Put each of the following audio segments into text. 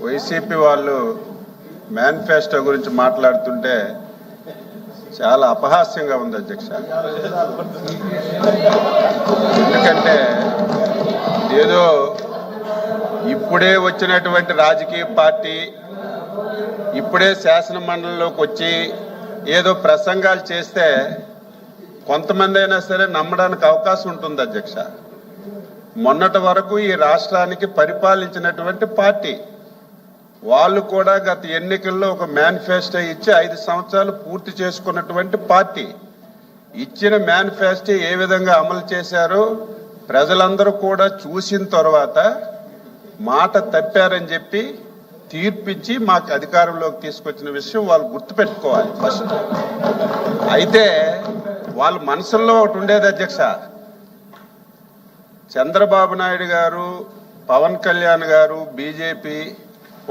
YCP వాళ్ళు manifesto గురించి మాట్లాడుతుంటే చాలా అపహాస్యంగా ఉంది అధ్యక్ష. ఎందుకంటే ఏదో ఇప్పుడే వచ్చినటువంటి రాజకీయ పార్టీ ఇప్పుడే శాసన మండలిలోకి వచ్చి ఏదో ప్రసంగాలు చేస్తే కొంతమంది అయినా సరే నమ్మడానికి అవకాశం ఉంటుంది అధ్యక్ష. మొన్నటి వరకు ఈ రాష్ట్రానికి పరిపాలించినటువంటి పార్టీ వాళ్ళు కూడా గత ఎన్నికల్లో ఒక మేనిఫెస్టో ఇచ్చి 5 సంవత్సరాలు పూర్తి చేసుకున్నటువంటి పార్టీ ఇచ్చిన మేనిఫెస్టో ఏ విధంగా అమలు చేశారో ప్రజలందరూ కూడా చూసిన తర్వాత మాట తప్పారని చెప్పి తీర్పిచ్చి మాకు అధికారంలోకి తీసుకొచ్చిన విషయం వాళ్ళు గుర్తుపెట్టుకోవాలి ఫస్ట్. అయితే వాళ్ళ మనసుల్లో ఒకటి ఉండేది అధ్యక్ష, చంద్రబాబు నాయుడు గారు, పవన్ కళ్యాణ్ గారు, బీజేపీ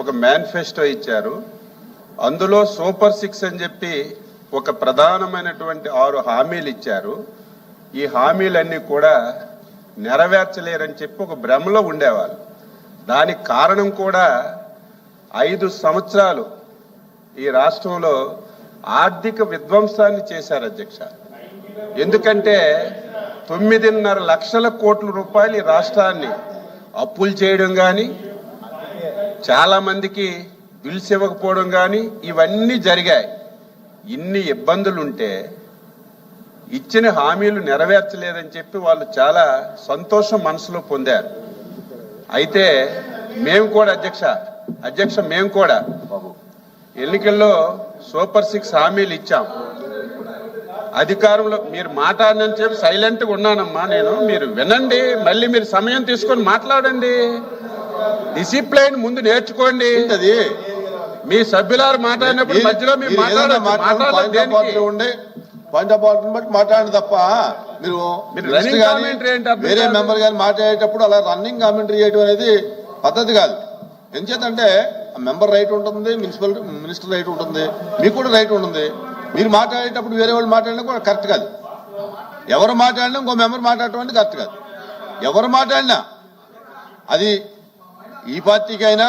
ఒక మేనిఫెస్టో ఇచ్చారు. అందులో సూపర్ 6 అని చెప్పి ఒక ప్రధానమైనటువంటి 6 హామీలు ఇచ్చారు. ఈ హామీలన్నీ కూడా నెరవేర్చలేరని చెప్పి ఒక భ్రమలో ఉండేవాళ్ళు. దానికి కారణం కూడా 5 సంవత్సరాలు ఈ రాష్ట్రంలో ఆర్థిక విధ్వంసాన్ని చేశారు అధ్యక్ష. ఎందుకంటే 9.5 లక్షల కోట్ల రూపాయలు ఈ రాష్ట్రాన్ని అప్పులు చేయడం కానీ, చాలా మందికి బిల్స్ ఇవ్వకపోవడం కానీ ఇవన్నీ జరిగాయి. ఇన్ని ఇబ్బందులుంటే ఇచ్చిన హామీలు నెరవేర్చలేదని చెప్పి వాళ్ళు చాలా సంతోషం మనసులో పొందారు. అయితే మేము కూడా అధ్యక్ష మేము కూడా ఎన్నికల్లో సూపర్ 6 హామీలు ఇచ్చాం. అధికారంలో మీరు మాట్లాడనని చెప్పి సైలెంట్గా ఉన్నానమ్మా నేను. మీరు వినండి, మళ్ళీ మీరు సమయం తీసుకొని మాట్లాడండి. డిసిప్లైన్ ముందు నేర్చుకోండి. అది మీ సభ్యులారు మాట్లాడినప్పుడు మధ్యలో మీరు మాట్లాడండి తప్ప మీరు వేరే మెంబర్ గారు మాట్లాడేటప్పుడు అలా రన్నింగ్ కామెంటరీ చేయడం అనేది పద్ధతి కాదు. ఎందుచేతంటే మెంబర్ రైట్ ఉంటుంది, మినిస్టర్ రైట్ ఉంటుంది, మీకు కూడా రైట్ ఉంటుంది. మీరు మాట్లాడేటప్పుడు వేరే వాళ్ళు మాట్లాడినా కూడా కరెక్ట్ కాదు. ఎవరు మాట్లాడినా ఇంకో మెంబర్ మాట్లాడటం అంటే కరెక్ట్ కాదు. ఎవరు మాట్లాడినా అది ఈ పార్టీకైనా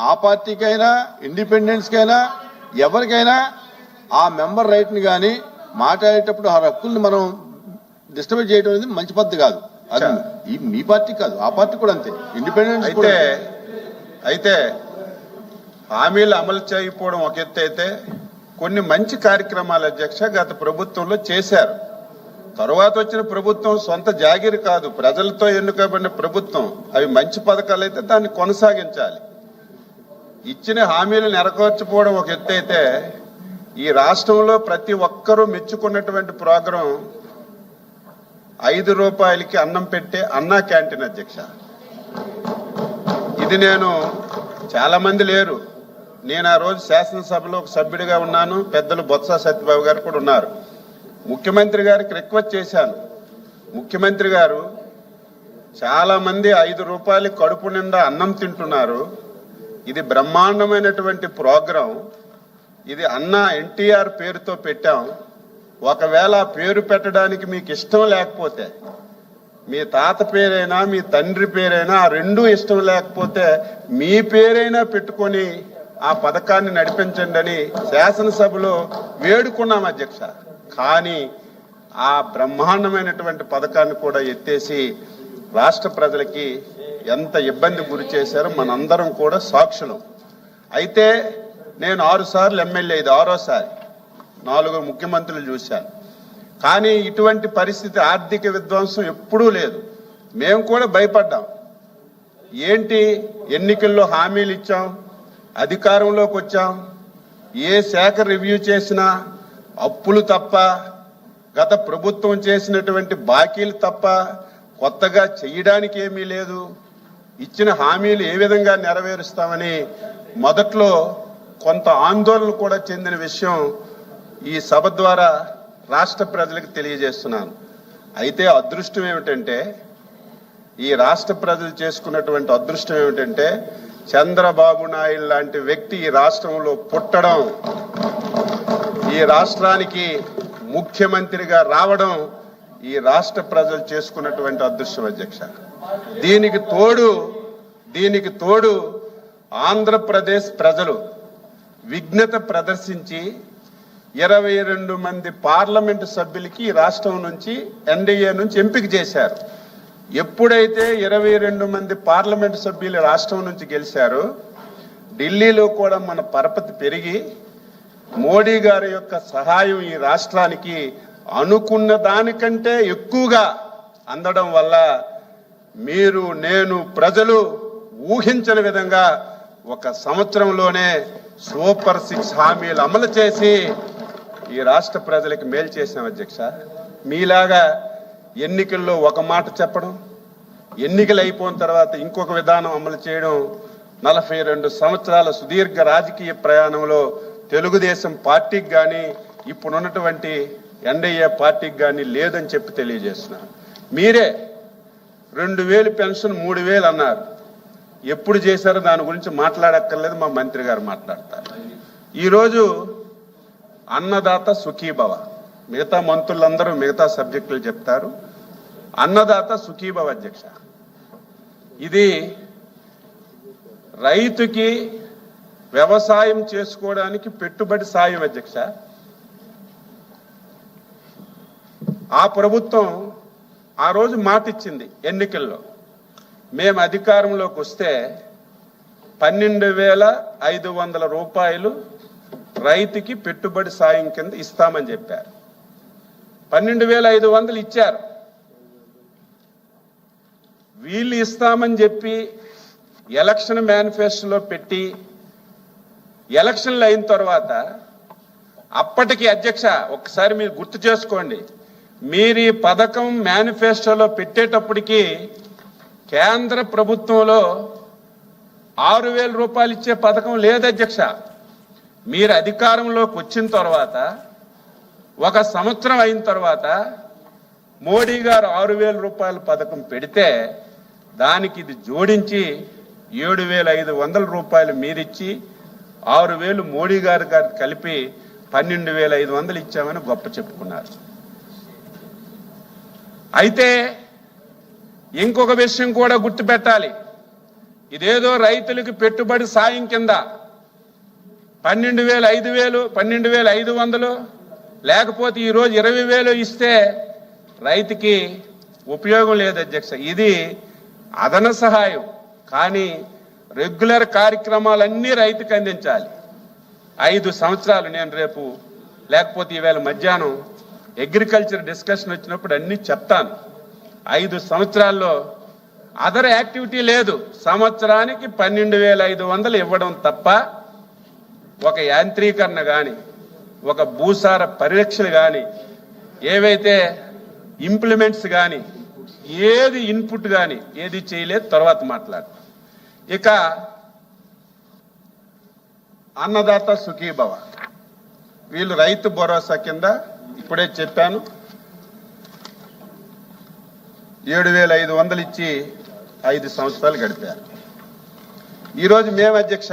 ఆ పార్టీకైనా ఇండిపెండెన్స్కైనా ఎవరికైనా ఆ మెంబర్ రైట్ని కానీ మాట్లాడేటప్పుడు ఆ హక్కుల్ని మనం డిస్టర్బ్ చేయడం అనేది మంచి పద్ధతి కాదు. అది మీ పార్టీ కాదు, ఆ పార్టీ కూడా అంతే, ఇండిపెండెన్స్. అయితే హామీలు అమలు చేయకపోవడం ఒక ఎత్తు అయితే కొన్ని మంచి కార్యక్రమాలు అధ్యక్ష గత ప్రభుత్వంలో చేశారు. తరువాత వచ్చిన ప్రభుత్వం సొంత జాగిరి కాదు, ప్రజలతో ఎన్నుకోబడిన ప్రభుత్వం. అవి మంచి పథకాలు అయితే దాన్ని కొనసాగించాలి. ఇచ్చిన హామీలు నెరవేర్చకపోవడం ఒక ఎత్తు అయితే ఈ రాష్ట్రంలో ప్రతి ఒక్కరూ మెచ్చుకున్నటువంటి ప్రోగ్రాం 5 రూపాయలకి అన్నం పెట్టే అన్నా క్యాంటీన్ అధ్యక్ష. ఇది నేను చాలా మంది లేరు, నేను ఆ రోజు శాసనసభలో ఒక సభ్యుడిగా ఉన్నాను, పెద్దలు బొత్స సత్యబాబు గారు కూడా ఉన్నారు. ముఖ్యమంత్రి గారికి రిక్వెస్ట్ చేశాను, ముఖ్యమంత్రి గారు చాలా మంది 5 రూపాయలు కడుపు నిండా అన్నం తింటున్నారు, ఇది బ్రహ్మాండమైనటువంటి ప్రోగ్రాం, ఇది అన్నా ఎన్టీఆర్ పేరుతో పెట్టాం. ఒకవేళ పేరు పెట్టడానికి మీకు ఇష్టం లేకపోతే, మీ తాత పేరైనా మీ తండ్రి పేరైనా ఆ రెండూ ఇష్టం లేకపోతే మీ పేరైనా పెట్టుకొని ఆ పథకాన్ని నడిపించండి అని శాసనసభలో వేడుకున్నాం అధ్యక్ష. కానీ ఆ బ్రహ్మాండమైనటువంటి పథకాన్ని కూడా ఎత్తేసి రాష్ట్ర ప్రజలకి ఎంత ఇబ్బంది గురి చేశారో మనందరం కూడా సాక్షులం. అయితే నేను 6 సార్లు ఎమ్మెల్యే, ఇది 6వసారి, 4 ముఖ్యమంత్రులు చూశాను. కానీ ఇటువంటి పరిస్థితి, ఆర్థిక విధ్వంసం ఎప్పుడూ లేదు. మేము కూడా భయపడ్డాం. ఏంటి, ఎన్నికల్లో హామీలు ఇచ్చాం, అధికారంలోకి వచ్చాం, ఏ శాఖ రివ్యూ చేసినా అప్పులు తప్ప, గత ప్రభుత్వం చేసినటువంటి బాకీలు తప్ప కొత్తగా చేయడానికి ఏమీ లేదు. ఇచ్చిన హామీలు ఏ విధంగా నెరవేరుస్తామని మొదట్లో కొంత ఆందోళన కూడా చెందిన విషయం ఈ సభ ద్వారా రాష్ట్ర ప్రజలకు తెలియజేస్తున్నాను. అయితే అదృష్టం ఏమిటంటే, ఈ రాష్ట్ర ప్రజలు చేసుకున్నటువంటి అదృష్టం ఏమిటంటే చంద్రబాబు నాయుడు లాంటి వ్యక్తి ఈ రాష్ట్రంలో పుట్టడం, ఈ రాష్ట్రానికి ముఖ్యమంత్రిగా రావడం ఈ రాష్ట్ర ప్రజలు చేసుకున్నటువంటి అదృష్టం అధ్యక్ష. దీనికి తోడు ఆంధ్రప్రదేశ్ ప్రజలు విఘ్నత ప్రదర్శించి 22 మంది పార్లమెంటు సభ్యులకి ఈ రాష్ట్రం నుంచి ఎన్డీఏ నుంచి ఎంపిక చేశారు. ఎప్పుడైతే 22 మంది పార్లమెంటు సభ్యులు రాష్ట్రం నుంచి గెలిచారో ఢిల్లీలో కూడా మన పరపతి పెరిగి మోడీ గారి యొక్క సహాయం ఈ రాష్ట్రానికి అనుకున్న దానికంటే ఎక్కువగా అందడం వల్ల మీరు నేను ప్రజలు ఊహించని విధంగా 1 సంవత్సరంలోనే సూపర్ 6 హామీలు అమలు చేసి ఈ రాష్ట్ర ప్రజలకు మేలు చేసాం అధ్యక్ష. మీలాగా ఎన్నికల్లో ఒక మాట చెప్పడం, ఎన్నికలు అయిపోయిన తర్వాత ఇంకొక విధానం అమలు చేయడం 42 సంవత్సరాల సుదీర్ఘ రాజకీయ ప్రయాణంలో తెలుగుదేశం పార్టీకి కానీ ఇప్పుడున్నటువంటి ఎన్డీఏ పార్టీకి కానీ లేదని చెప్పి తెలియజేస్తున్నారు. మీరే 2000 పెన్షన్ 3000 అన్నారు. ఎప్పుడు చేశారో దాని గురించి మాట్లాడక్కర్లేదు, మా మంత్రి గారు మాట్లాడతారు. ఈరోజు అన్నదాత సుఖీభవ, మిగతా మంత్రులందరూ మిగతా సబ్జెక్టులు చెప్తారు. అన్నదాత సుఖీభవ అధ్యక్ష, ఇది రైతుకి వ్యవసాయం చేసుకోవడానికి పెట్టుబడి సాయం అధ్యక్ష. ఆ ప్రభుత్వం ఆ రోజు మాట ఇచ్చింది ఎన్నికల్లో, మేము అధికారంలోకి వస్తే 12,500 రూపాయలు రైతుకి పెట్టుబడి సాయం కింద ఇస్తామని చెప్పారు. 12,500 ఇచ్చారు. వీళ్ళు ఇస్తామని చెప్పి ఎలక్షన్ మేనిఫెస్టోలో పెట్టి ఎలక్షన్లు అయిన తర్వాత అప్పటికి అధ్యక్ష ఒకసారి మీరు గుర్తు చేసుకోండి, మీరు ఈ పథకం మేనిఫెస్టోలో పెట్టేటప్పటికి కేంద్ర ప్రభుత్వంలో 6,000 రూపాయలు ఇచ్చే పథకం లేదు అధ్యక్ష. మీరు అధికారంలోకి వచ్చిన తర్వాత 1 సంవత్సరం అయిన తర్వాత మోడీ గారు 6,000 రూపాయల పథకం పెడితే దానికి ఇది జోడించి 7,500 రూపాయలు మీరిచ్చి 6,000 మోడీ గారు కలిపి 12,500 ఇచ్చామని గొప్ప చెప్పుకున్నారు. అయితే ఇంకొక విషయం కూడా గుర్తుపెట్టాలి, ఇదేదో రైతులకు పెట్టుబడి సాయం కింద 12,500 లేకపోతే ఈరోజు 20,000 ఇస్తే రైతుకి ఉపయోగం లేదు అధ్యక్ష. ఇది అదన సహాయం, కానీ రెగ్యులర్ కార్యక్రమాలన్నీ రైతుకు అందించాలి. 5 సంవత్సరాలు నేను రేపు లేకపోతే ఈవేళ మధ్యాహ్నం అగ్రికల్చర్ డిస్కషన్ వచ్చినప్పుడు అన్ని చెప్తాను. 5 సంవత్సరాల్లో అదర్ యాక్టివిటీ లేదు. సంవత్సరానికి 12,500 ఇవ్వడం తప్ప ఒక యాంత్రీకరణ కానీ, ఒక భూసార పరిరక్షణ కానీ, ఏవైతే ఇంప్లిమెంట్స్ కానీ, ఏది ఇన్పుట్ కానీ ఏది చేయలేదు. తర్వాత మాట్లాడు. ఇక అన్నదాత సుఖీభవ, వీళ్ళు రైతు భరోసా కింద ఇప్పుడే చెప్పాను 7,500 ఇచ్చి 5 సంవత్సరాలు గడిపారు. ఈరోజు మేము అధ్యక్ష,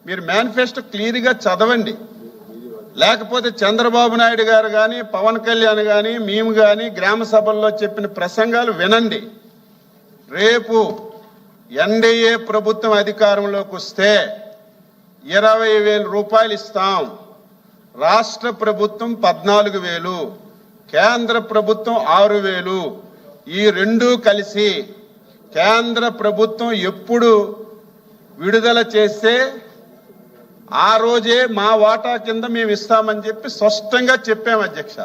మీరు మేనిఫెస్టో క్లియర్గా చదవండి, లేకపోతే చంద్రబాబు నాయుడు గారు కానీ పవన్ కళ్యాణ్ కానీ మేము కానీ గ్రామ సభల్లో చెప్పిన ప్రసంగాలు వినండి. రేపు ఎన్డీఏ ప్రభుత్వం అధికారంలోకి వస్తే 20,000 రూపాయలు ఇస్తాం. రాష్ట్ర ప్రభుత్వం 14,000, కేంద్ర ప్రభుత్వం 6,000. ఈ రెండూ కలిసి కేంద్ర ప్రభుత్వం ఎప్పుడు విడుదల చేస్తే ఆ రోజే మా వాటా కింద మేము ఇస్తామని చెప్పి స్పష్టంగా చెప్పాం అధ్యక్ష.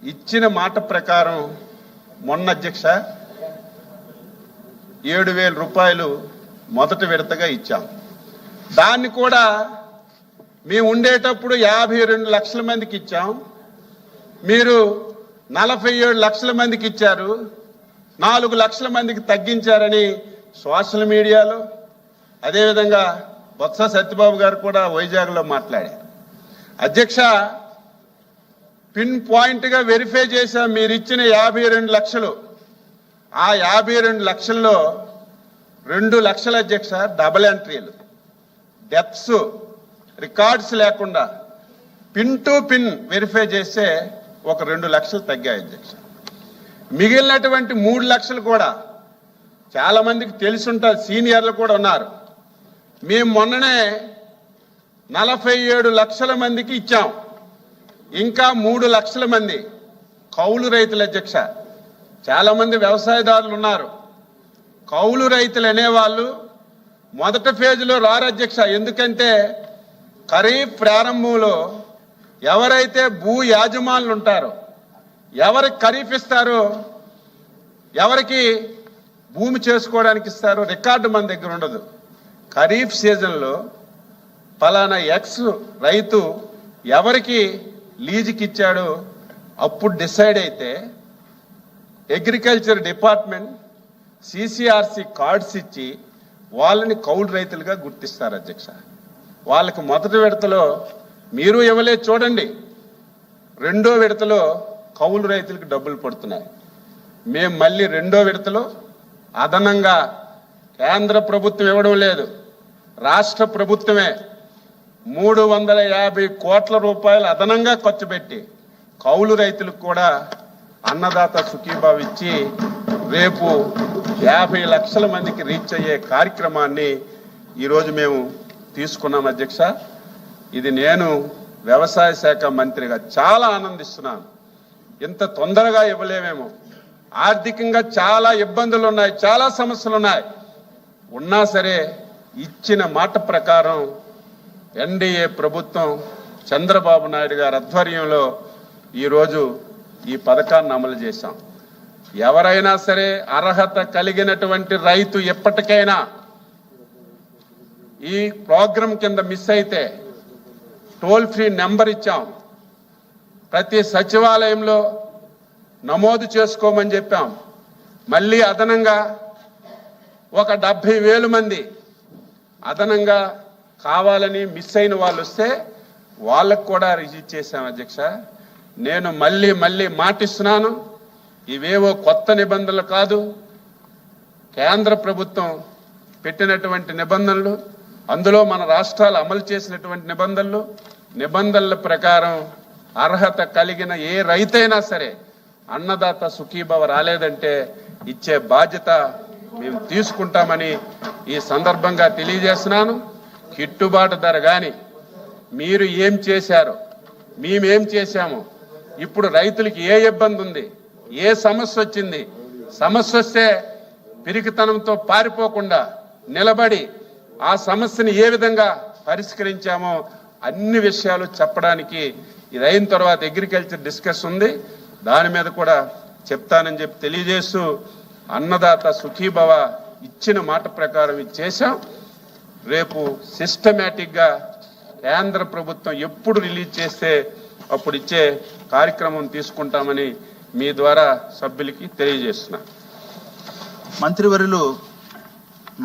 ఇచ్చిన మాట ప్రకారం మొన్న అధ్యక్ష 7,000 రూపాయలు మొదటి విడతగా ఇచ్చాం. దాన్ని కూడా మేము ఉండేటప్పుడు 52 లక్షల మందికి ఇచ్చాం. మీరు 47 లక్షల మందికి ఇచ్చారు, 4 లక్షల మందికి తగ్గించారని సోషల్ మీడియాలో, అదేవిధంగా బొత్స సత్యబాబు గారు కూడా వైజాగ్లో మాట్లాడారు. అధ్యక్ష, పిన్ పాయింట్గా వెరిఫై చేశాం. మీరు ఇచ్చిన 52 లక్షలు, ఆ 52 లక్షల్లో 2 లక్షల అధ్యక్ష డబుల్ ఎంట్రీలు, డెత్స్, రికార్డ్స్ లేకుండా పిన్ టు పిన్ వెరిఫై చేస్తే ఒక 2 లక్షలు తగ్గాయి అధ్యక్ష. మిగిలినటువంటి 3 లక్షలు కూడా చాలా మందికి తెలిసి ఉంటారు, సీనియర్లు కూడా ఉన్నారు. మేము మొన్ననే 47 లక్షల మందికి ఇచ్చాం. ఇంకా 3 లక్షల మంది కౌలు రైతుల అధ్యక్ష. చాలా మంది వ్యవసాయదారులు ఉన్నారు. కౌలు రైతులు అనేవాళ్ళు మొదటి ఫేజ్లో రారు అధ్యక్ష. ఎందుకంటే ఖరీఫ్ ప్రారంభంలో ఎవరైతే భూ యాజమానులు ఉంటారో, ఎవరికి ఖరీఫ్ ఇస్తారో, ఎవరికి భూమి చేసుకోవడానికి ఇస్తారో రికార్డు మన దగ్గర ఉండదు. ఖరీఫ్ సీజన్లో పలానా ఎక్స్ రైతు ఎవరికి లీజుకి ఇచ్చాడో అప్పుడు డిసైడ్ అయితే అగ్రికల్చర్ డిపార్ట్మెంట్ సిసిఆర్సి కార్డ్స్ ఇచ్చి వాళ్ళని కౌలు రైతులుగా గుర్తిస్తారు అధ్యక్ష. వాళ్ళకి మొదటి విడతలో మీరు ఇవ్వలేదు చూడండి, రెండో విడతలో కౌలు రైతులకు డబ్బులు పడుతున్నాయి. మేము మళ్ళీ రెండో విడతలో అదనంగా కేంద్ర ప్రభుత్వం ఇవ్వడం లేదు, రాష్ట్ర ప్రభుత్వమే 350 కోట్ల రూపాయలు అదనంగా ఖర్చు పెట్టి కౌలు రైతులకు కూడా అన్నదాత సుఖీభావ్ ఇచ్చి రేపు 50 లక్షల మందికి రీచ్ అయ్యే కార్యక్రమాన్ని ఈరోజు మేము తీసుకున్నాం అధ్యక్ష. ఇది నేను వ్యవసాయ శాఖ మంత్రిగా చాలా ఆనందిస్తున్నాను. ఇంత తొందరగా ఇవ్వలేమేమో, ఆర్థికంగా చాలా ఇబ్బందులు ఉన్నాయి, చాలా సమస్యలు ఉన్నాయి. ఉన్నా సరే ఇచ్చిన మాట ప్రకారం ఎన్డీఏ ప్రభుత్వం చంద్రబాబు నాయుడు గారి ఆధ్వర్యంలో ఈరోజు ఈ పథకాన్ని అమలు చేశాం. ఎవరైనా సరే అర్హత కలిగినటువంటి రైతు ఎప్పటికైనా ఈ ప్రోగ్రాం కింద మిస్ అయితే టోల్ ఫ్రీ నెంబర్ ఇచ్చాం. ప్రతి సచివాలయంలో నమోదు చేసుకోమని చెప్పాం. మళ్ళీ అదనంగా ఒక 70,000 మంది అదనంగా కావాలని మిస్ అయిన వాళ్ళు వస్తే వాళ్ళకు కూడా రిలీజ్ చేశాం అధ్యక్ష. నేను మళ్ళీ మాటిస్తున్నాను, ఇవేవో కొత్త నిబంధనలు కాదు, కేంద్ర ప్రభుత్వం పెట్టినటువంటి నిబంధనలు, అందులో మన రాష్ట్రాలు అమలు చేసినటువంటి నిబంధనల ప్రకారం అర్హత కలిగిన ఏ రైతైనా సరే అన్నదాత సుఖీభవ రాలేదంటే ఇచ్చే బాధ్యత మేము తీసుకుంటామని ఈ సందర్భంగా తెలియజేస్తున్నాను. గిట్టుబాటు ధర కానీ మీరు ఏం చేశారో, మేమేం చేశామో, ఇప్పుడు రైతులకి ఏ ఇబ్బంది ఉంది, ఏ సమస్య వచ్చింది, సమస్య వస్తే పిరికితనంతో పారిపోకుండా నిలబడి ఆ సమస్యని ఏ విధంగా పరిష్కరించామో అన్ని విషయాలు చెప్పడానికి ఇది అయిన తర్వాత అగ్రికల్చర్ డిస్కస్ ఉంది, దాని మీద కూడా చెప్తానని చెప్పి తెలియజేస్తూ అన్నదాత సుఖీభవ ఇచ్చిన మాట ప్రకారం ఇది చేశాం. రేపు సిస్టమేటిక్గా కేంద్ర ప్రభుత్వం ఎప్పుడు రిలీజ్ చేస్తే అప్పుడు ఇచ్చే కార్యక్రమం తీసుకుంటామని మీ ద్వారా సభ్యులకి తెలియజేస్తున్నా. మంత్రివర్యులు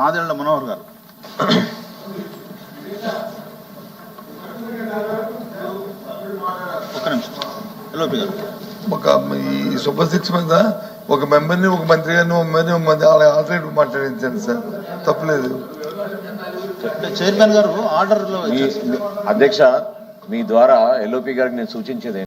నాదెళ్ల మనోహర్ గారు. ఒక్క నిమిషం. ఎల్ఓపి గారు. ఈ సూపర్ సిక్స్ మీద ఒక మెంబర్ని, ఒక మంత్రి గారిని, ఒక మంది ఆల్టర్నేటివ్ మాట్లాడించాను సార్, తప్పలేదు. చైర్మన్ గారు ఆర్డర్ లో అధ్యక్ష, మీ ద్వారా ఎల్ఓపి గారికి నేను సూచించేది